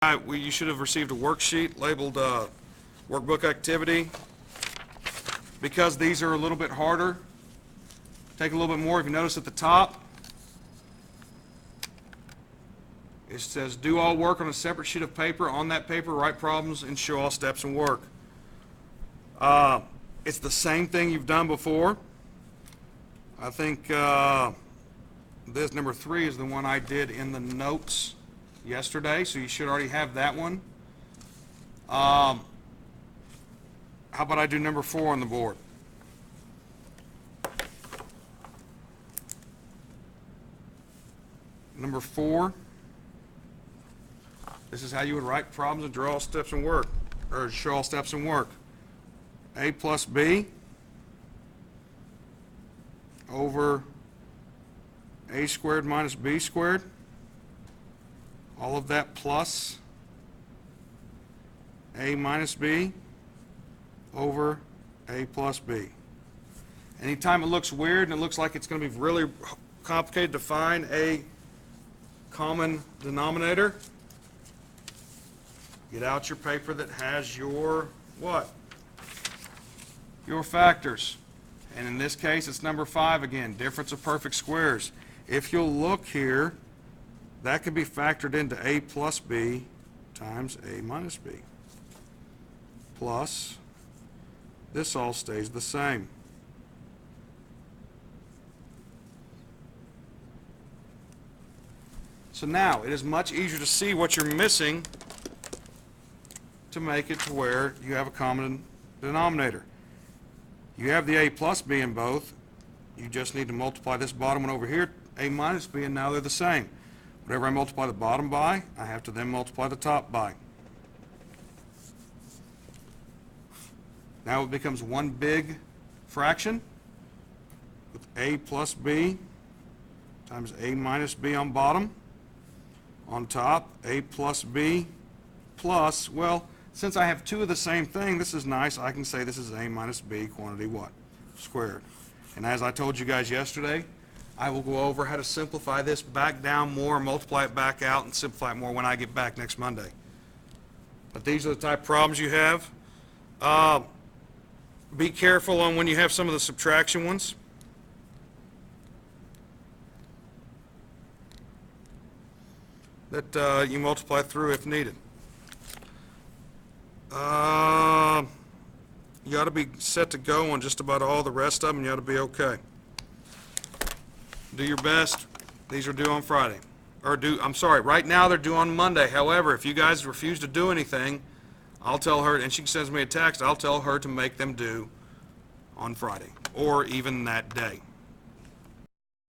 You should have received a worksheet labeled workbook activity. Because these are a little bit harder, take a little bit more. If you notice at the top, it says do all work on a separate sheet of paper. On that paper, write problems and show all steps and work. It's the same thing you've done before. I think this number 3 is the one I did in the notes yesterday, so you should already have that one. How about I do number 4 on the board? Number 4, this is how you would write problems and draw all steps and work, or show all steps and work. A plus B over A squared minus B squared. All of that plus A minus B over A plus B. Anytime it looks weird and it looks like it's going to be really complicated to find a common denominator, get out your paper that has your what? Your factors. And in this case, it's number 5 again, difference of perfect squares. If you'll look here, that could be factored into A plus B times A minus B. Plus, this all stays the same. So now, it is much easier to see what you're missing to make it to where you have a common denominator. You have the A plus B in both. You just need to multiply this bottom one over here, A minus B, and now they're the same. Whatever I multiply the bottom by, I have to then multiply the top by. Now it becomes one big fraction with A plus B times A minus B on bottom. On top, A plus B plus, well, since I have 2 of the same thing, this is nice. I can say this is A minus B quantity what? Squared. And as I told you guys yesterday, I will go over how to simplify this back down more, multiply it back out, and simplify it more when I get back next Monday. But these are the type of problems you have. Be careful on when you have some of the subtraction ones. That you multiply through if needed. You ought to be set to go on just about all the rest of them. You ought to be okay. Do your best. These are due on Friday. I'm sorry, right now they're due on Monday. However, if you guys refuse to do anything, I'll tell her, and she sends me a text, I'll tell her to make them due on Friday, or even that day.